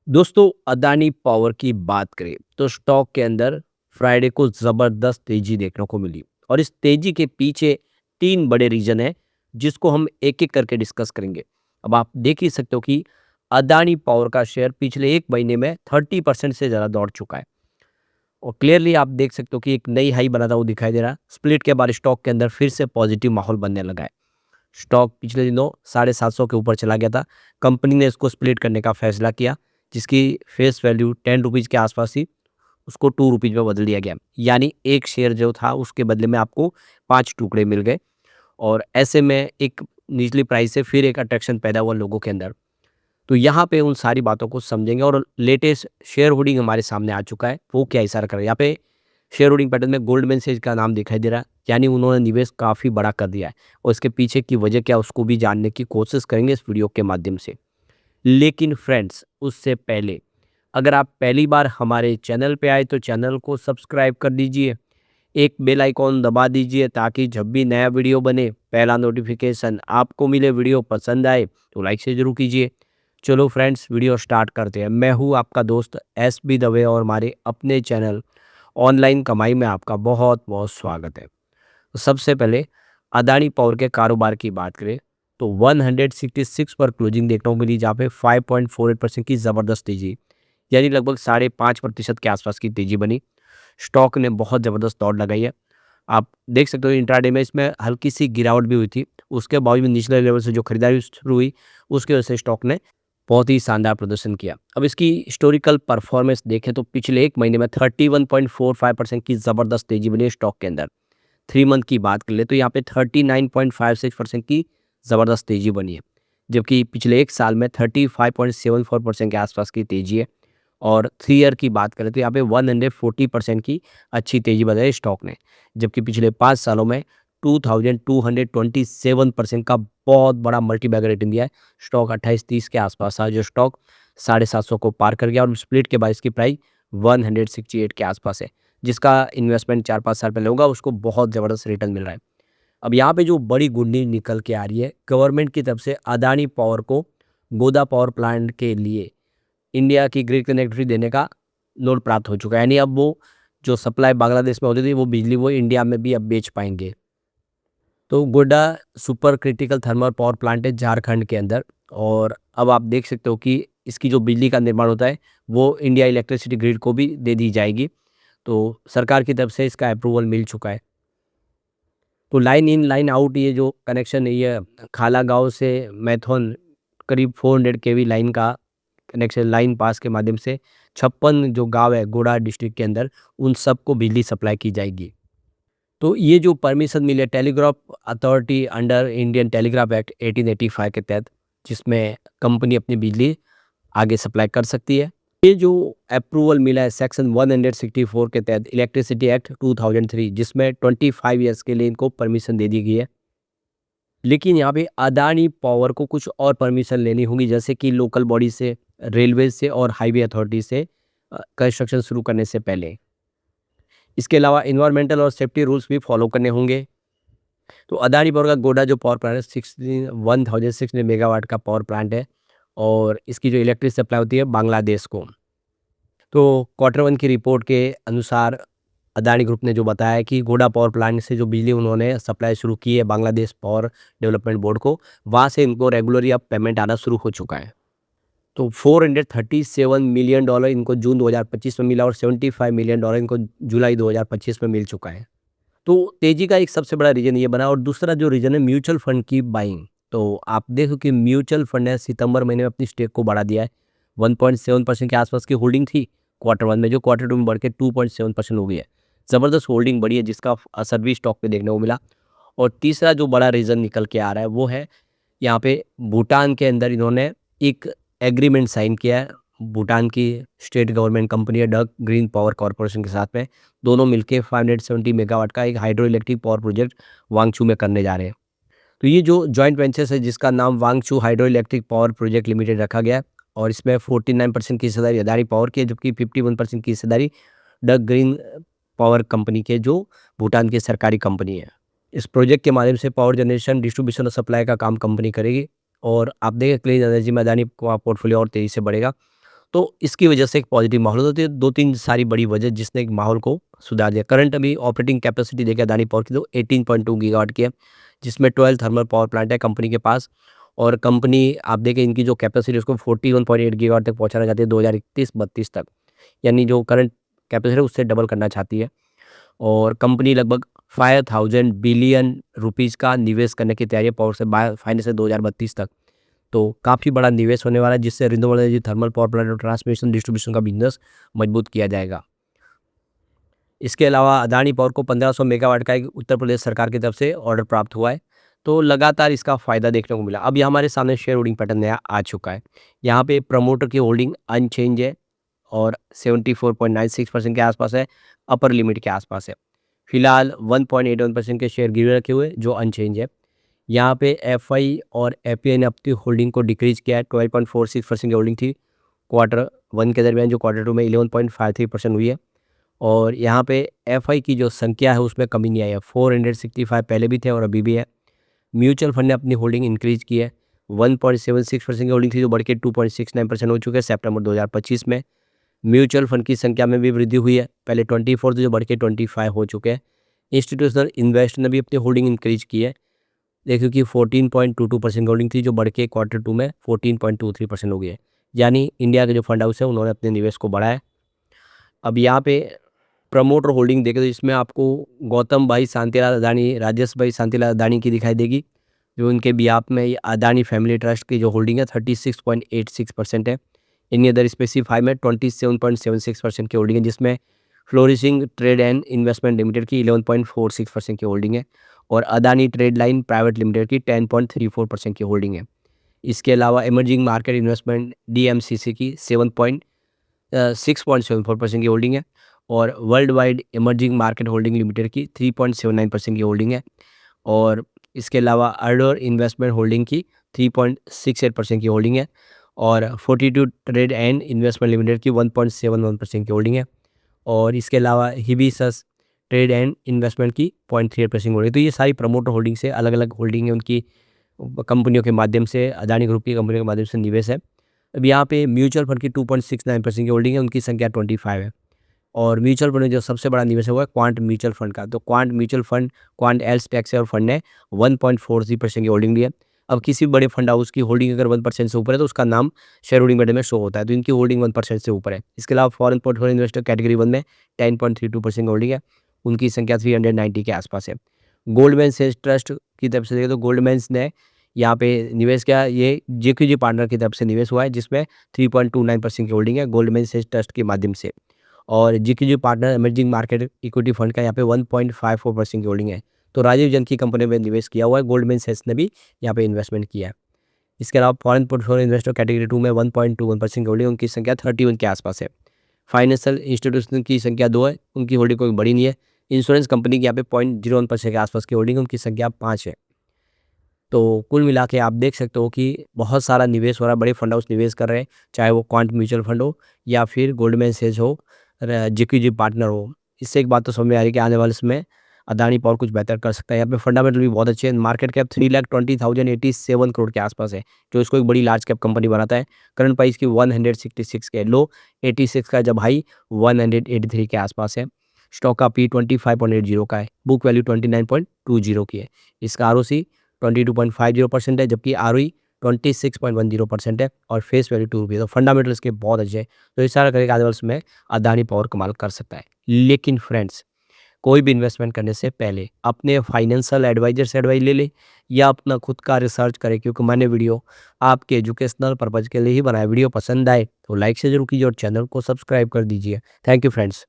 दोस्तों अदानी पावर की बात करें तो स्टॉक के अंदर फ्राइडे को ज़बरदस्त तेजी देखने को मिली और इस तेजी के पीछे तीन बड़े रीजन हैं जिसको हम एक एक करके डिस्कस करेंगे। अब आप देख ही सकते हो कि अदानी पावर का शेयर पिछले एक महीने में 30% से ज़्यादा दौड़ चुका है और क्लियरली आप देख सकते हो कि एक नई हाई बनाता हुआ दिखाई दे रहा है। स्प्लिट के बाद स्टॉक के अंदर फिर से पॉजिटिव माहौल बनने लगा है। स्टॉक पिछले दिनों 750 के ऊपर चला गया था। कंपनी ने इसको स्प्लिट करने का फैसला किया जिसकी फेस वैल्यू 10 रुपीज़ के आसपास थी, उसको 2 रुपीज़ में बदल दिया गया। यानी एक शेयर जो था उसके बदले में आपको 5 टुकड़े मिल गए और ऐसे में एक निचली प्राइस से फिर एक अट्रैक्शन पैदा हुआ लोगों के अंदर। तो यहाँ पे उन सारी बातों को समझेंगे और लेटेस्ट शेयर होल्डिंग हमारे सामने आ चुका है, वो क्या इशारा कर रहा है। यहाँ पे शेयर होल्डिंग पैटर्न में गोल्डमैन सैच्स का नाम दिखाई दे रहा है, यानी उन्होंने निवेश काफ़ी बड़ा कर दिया है और इसके पीछे की वजह क्या है उसको भी जानने की कोशिश करेंगे इस वीडियो के माध्यम से। लेकिन फ्रेंड्स उससे पहले अगर आप पहली बार हमारे चैनल पे आए तो चैनल को सब्सक्राइब कर दीजिए, एक बेल आइकॉन दबा दीजिए ताकि जब भी नया वीडियो बने पहला नोटिफिकेशन आपको मिले। वीडियो पसंद आए तो लाइक से ज़रूर कीजिए। चलो फ्रेंड्स वीडियो स्टार्ट करते हैं। मैं हूँ आपका दोस्त एस बी दवे और हमारे अपने चैनल ऑनलाइन कमाई में आपका बहुत बहुत स्वागत है। तो सबसे पहले अदानी पावर के कारोबार की बात करें तो 166 पर क्लोजिंग देखने को मिली जहाँ पे 5.48% की ज़बरदस्त तेजी, यानी लगभग 5.5% के आसपास की तेजी बनी। स्टॉक ने बहुत ज़बरदस्त दौड़ लगाई है। आप देख सकते हो इंट्राडे में इसमें हल्की सी गिरावट भी हुई थी, उसके बावजूद भी निचले लेवल से जो खरीदारी शुरू हुई उसकी वजह से स्टॉक ने बहुत ही शानदार प्रदर्शन किया। अब इसकी हिस्टोरिकल परफॉर्मेंस देखें तो पिछले एक महीने में 31.45% की ज़बरदस्त तेजी बनी है स्टॉक के अंदर। 3 मंथ की बात कर ले तो यहाँ पे 39.56% की ज़बरदस्त तेज़ी बनी है, जबकि पिछले 1 साल में 35.74% के आसपास की तेज़ी है और 3 ईयर की बात करें तो यहाँ पे 140% की अच्छी तेज़ी बनाई है स्टॉक ने, जबकि पिछले 5 सालों में 2227% का बहुत बड़ा मल्टी बैगर रेटिंग दिया है। स्टॉक 28-30 के आसपास था जो स्टॉक 750 को पार कर गया और स्प्लिट के बाद इसकी प्राइस 168 के आसपास है, जिसका इन्वेस्टमेंट 4-5 साल पहले होगा उसको बहुत ज़बरदस्त रिटर्न मिल रहा है। अब यहाँ पे जो बड़ी गुड न्यूज़ निकल के आ रही है गवर्नमेंट की तरफ से अदानी पावर को गोदा पावर प्लांट के लिए इंडिया की ग्रिड कनेक्टिविटी देने का नोट प्राप्त हो चुका है। यानी अब वो जो सप्लाई बांग्लादेश में होती थी वो बिजली वो इंडिया में भी अब बेच पाएंगे। तो Godda super critical thermal power plant है झारखंड के अंदर और अब आप देख सकते हो कि इसकी जो बिजली का निर्माण होता है वो इंडिया इलेक्ट्रिसिटी ग्रिड को भी दे दी जाएगी। तो सरकार की तरफ से इसका अप्रूवल मिल चुका है। तो लाइन इन लाइन आउट ये जो कनेक्शन है ये खाला गाँव से मैथन करीब 400 केवी लाइन का कनेक्शन लाइन पास के माध्यम से 56 जो गांव है गोड़ा डिस्ट्रिक्ट के अंदर उन सबको बिजली सप्लाई की जाएगी। तो ये जो परमिशन मिले telegraph authority under Indian telegraph act 1885 के तहत, जिसमें कंपनी अपनी बिजली आगे सप्लाई कर सकती है। ये जो अप्रूवल मिला है सेक्शन 164 के तहत इलेक्ट्रिसिटी एक्ट 2003, जिसमें 25 ईयर्स के लिए इनको परमिशन दे दी गई है। लेकिन यहाँ पे अदानी पावर को कुछ और परमिशन लेनी होगी, जैसे कि लोकल बॉडी से, रेलवे से और हाईवे अथॉरिटी से कंस्ट्रक्शन शुरू करने से पहले। इसके अलावा इन्वायरमेंटल और सेफ्टी रूल्स भी फॉलो करने होंगे। तो अदानी पावर का गोडा जो पावर प्लांट है 1600 मेगावाट का पावर प्लांट है और इसकी जो इलेक्ट्रिक सप्लाई होती है बांग्लादेश को। तो क्वार्टर 1 की रिपोर्ट के अनुसार अदानी ग्रुप ने जो बताया है कि गोडा पावर प्लांट से जो बिजली उन्होंने सप्लाई शुरू की है बांग्लादेश पावर डेवलपमेंट बोर्ड को, वहाँ से इनको रेगुलरली अब पेमेंट आना शुरू हो चुका है। तो $437 मिलियन इनको जून 2025 में मिला और $75 मिलियन इनको जुलाई 2025 में मिल चुका है। तो तेजी का एक सबसे बड़ा रीज़न ये बना और दूसरा जो रीज़न है म्यूचुअल फंड की बाइंग। तो आप देखो कि म्यूचुअल फंड ने सितंबर महीने में अपनी स्टेक को बढ़ा दिया है। 1.7% के आसपास की होल्डिंग थी क्वार्टर 1 में, जो क्वार्टर 2 में बढ़ के 2.7% हो गई है। ज़बरदस्त होल्डिंग बढ़ी है जिसका असर भी स्टॉक पे देखने को मिला। और तीसरा जो बड़ा रीज़न निकल के आ रहा है वो है यहाँ पे भूटान के अंदर इन्होंने एक एग्रीमेंट साइन किया है भूटान की स्टेट गवर्नमेंट कंपनी है डक ग्रीन पावर कॉरपोरेशन के साथ में। दोनों मिलके 570 मेगावाट का एक hydro electric power project Wangchu में करने जा रहे हैं। तो ये जो जॉइंट वेंचर्स है जिसका नाम Wangchu hydro electric power project limited रखा गया है और इसमें 49% की हिस्सेदारी अदानी पावर की है, जबकि 51% की हिस्सेदारी डक ग्रीन पावर कंपनी के जो भूटान की सरकारी कंपनी है। इस प्रोजेक्ट के माध्यम से पावर जनरेशन डिस्ट्रीब्यूशन और सप्लाई का काम कंपनी करेगी और आप देखें क्लीन एनर्जी में अदानी का पोर्टफोलियो और तेज़ी से बढ़ेगा। तो इसकी वजह से एक पॉजिटिव माहौल होता है। 2-3 सारी बड़ी वजह जिसने एक माहौल को सुधार दिया। करंट अभी ऑपरेटिंग कैपेसिटी देखिए अदानी पावर की तो 18.2 गीगावाट की है, जिसमें 12 थर्मल पावर प्लांट है कंपनी के पास। और कंपनी आप देखें इनकी जो कैपेसिटी है उसको 41.8 गीगावाट तक पहुँचाना चाहती है 2031-32 तक। यानी जो करंट कैपेसिटी है उससे डबल करना चाहती है। और कंपनी लगभग 5000 बिलियन रुपीज़ का निवेश करने की तैयारी है पावर से फाइनेंस से 2032 तक। तो काफ़ी बड़ा निवेश होने वाला है जिससे renewable energy, thermal power plant और ट्रांसमिशन डिस्ट्रीब्यूशन का बिजनेस मजबूत किया जाएगा। इसके अलावा अदानी पावर को 1500 मेगावाट का एक उत्तर प्रदेश सरकार की तरफ से ऑर्डर प्राप्त हुआ है। तो लगातार इसका फ़ायदा देखने को मिला। अब ये हमारे सामने शेयर होल्डिंग पैटर्न नया आ चुका है। यहाँ पे प्रमोटर की होल्डिंग अनचेंज है और 74.96% के आसपास है, अपर लिमिट के आसपास है। फिलहाल 1.81% के शेयर गिरवे रखे हुए जो अनचेंज है। यहाँ पे एफआई और एपीआई ने अपनी होल्डिंग को डिक्रीज किया है। 12.46% की होल्डिंग थी Q1 के दरमियान, जो Q2 में 11.53% हुई है। और यहाँ पे एफआई की जो संख्या है उसमें कमी नहीं आई है। 465 पहले भी थे और अभी भी है। म्यूचुअल फंड ने अपनी होल्डिंग इंक्रीज की है। 1.76% की होल्डिंग थी जो बढ़ के 2.69% हो चुके हैं सितंबर 2025 में। म्यूचुअल फंड की संख्या में भी वृद्धि हुई है। पहले 24 थे जो बढ़ के 25 हो चुके हैं। इंस्टीट्यूशनल इन्वेस्टर ने भी अपनी होल्डिंग इंक्रीज की है। देखिए कि 14.22% होल्डिंग थी जो बढ़ के Q2 में 14.23% हो गई है। यानी इंडिया के जो फंड हाउस है उन्होंने अपने निवेश को बढ़ाया। अब यहाँ पे प्रमोटर होल्डिंग देखें तो इसमें आपको गौतम भाई शांतिलाल अदानी, राजेश भाई शांतिलाल अदानी की दिखाई देगी। जो इनके बिहाफ में ये अदानी फैमिली ट्रस्ट की जो होल्डिंग है 36.86% है। इन अदर स्पेसिफाई में 27.76% की होल्डिंग है, जिसमें flourishing trade and investment limited की 11.46% की होल्डिंग है और Adani trade line private limited की 10.34% की होल्डिंग है। इसके अलावा इमर्जिंग मार्केट इन्वेस्टमेंट डीएमसीसी की 6.74% की होल्डिंग है और world wide emerging market holding limited की 3.79% की होल्डिंग है। और इसके अलावा अर्डोर इन्वेस्टमेंट होल्डिंग की 3.68% की होल्डिंग है और 42 ट्रेड एंड इन्वेस्टमेंट लिमिटेड की 1.71% की होल्डिंग है। और इसके अलावा हिबिसस ट्रेड एंड इन्वेस्टमेंट की 0.38% होल्डिंग। तो ये सारी प्रमोटर होल्डिंग से अलग अलग होल्डिंग है उनकी कंपनियों के माध्यम से, अदानी ग्रुप की कंपनियों के माध्यम से निवेश है। अब यहाँ पे म्यूचुअल फंड की 2.69% की होल्डिंग है, उनकी संख्या 25 है। और म्यूचुअल फंड में जो सबसे बड़ा निवेश है वो है क्वांट म्यूचुअल फंड का। तो quant mutual fund, quant else tax और फंड ने 1.43% की होल्डिंग ली है। अब किसी बड़े फंड हाउस की होल्डिंग अगर 1% से ऊपर है तो उसका नाम शेयर होल्डिंग पैटर्न में शो होता है। तो इनकी होल्डिंग 1% से ऊपर है। इसके अलावा फॉरेन पोर्टफोलियो इन्वेस्टर कैटेगरी 1 में 10.32% की होल्डिंग है, उनकी संख्या 390 के आसपास है। गोल्डमैन सेज ट्रस्ट की तरफ से देखें तो गोल्डमैन ने यहाँ पे निवेश किया, ये जेक्यूजी पार्टनर की तरफ से निवेश हुआ है जिसमें 3.29% की होल्डिंग है गोल्डमैन सेज ट्रस्ट के माध्यम से। और GQG partner emerging market equity fund का यहाँ पे 1.54% की होल्डिंग है। तो राजीव जन की कंपनी में निवेश किया हुआ है, गोल्डमैन सैक्स ने भी यहाँ पे इन्वेस्टमेंट किया है। इसके अलावा फॉरेन पोर्टफोलियो इन्वेस्टर कैटेगरी 2 में 1.21% की होल्डिंग, उनकी संख्या 31 के आसपास है। फाइनेंशियल इंस्टीट्यूशन की संख्या 2 है, उनकी होल्डिंग कोई बड़ी नहीं है। इंश्योरेंस कंपनी की यहाँ पे 0.01% के आसपास की होल्डिंग, उनकी संख्या 5 है। तो कुल मिला के आप देख सकते हो कि बहुत सारा निवेश हो रहा है, बड़े फंड हाउस निवेश कर रहे हैं, चाहे वो क्वांट म्यूचुअल फंड हो या फिर गोल्डमैन सैक्स हो, जेक्यूजी पार्टनर हो। इससे एक बात तो समझ में आ रही है कि आने वाले समय अदानी पावर कुछ बेहतर कर सकता है। यहाँ पे फंडामेंटल भी बहुत अच्छे हैं। मार्केट कैप 3,20,087 करोड़ के आसपास है, जो इसको एक बड़ी लार्ज कैप कंपनी बनाता है। करंट प्राइस की 166 के, लो 86 का, जब हाई 183 के आसपास है। स्टॉक का पी 25.80 का है, बुक वैल्यू 29.20 की है। इसका आरओसी 22.50% है, जबकि आरओई 26.10% है और फेस वैल्यू 2 रुपये। तो फंडामेंटल इसके बहुत अच्छे हैं। तो इस तरह करके आने वाले समय अदानी पावर कमाल कर सकता है। लेकिन फ्रेंड्स, कोई भी इन्वेस्टमेंट करने से पहले अपने फाइनेंशियल एडवाइजर से एडवाइस ले ले या अपना खुद का रिसर्च करें, क्योंकि मैंने वीडियो आपके एजुकेशनल पर्पज़ के लिए ही बनाया। वीडियो पसंद आए तो लाइक से जरूर कीजिए और चैनल को सब्सक्राइब कर दीजिए। Thank you friends.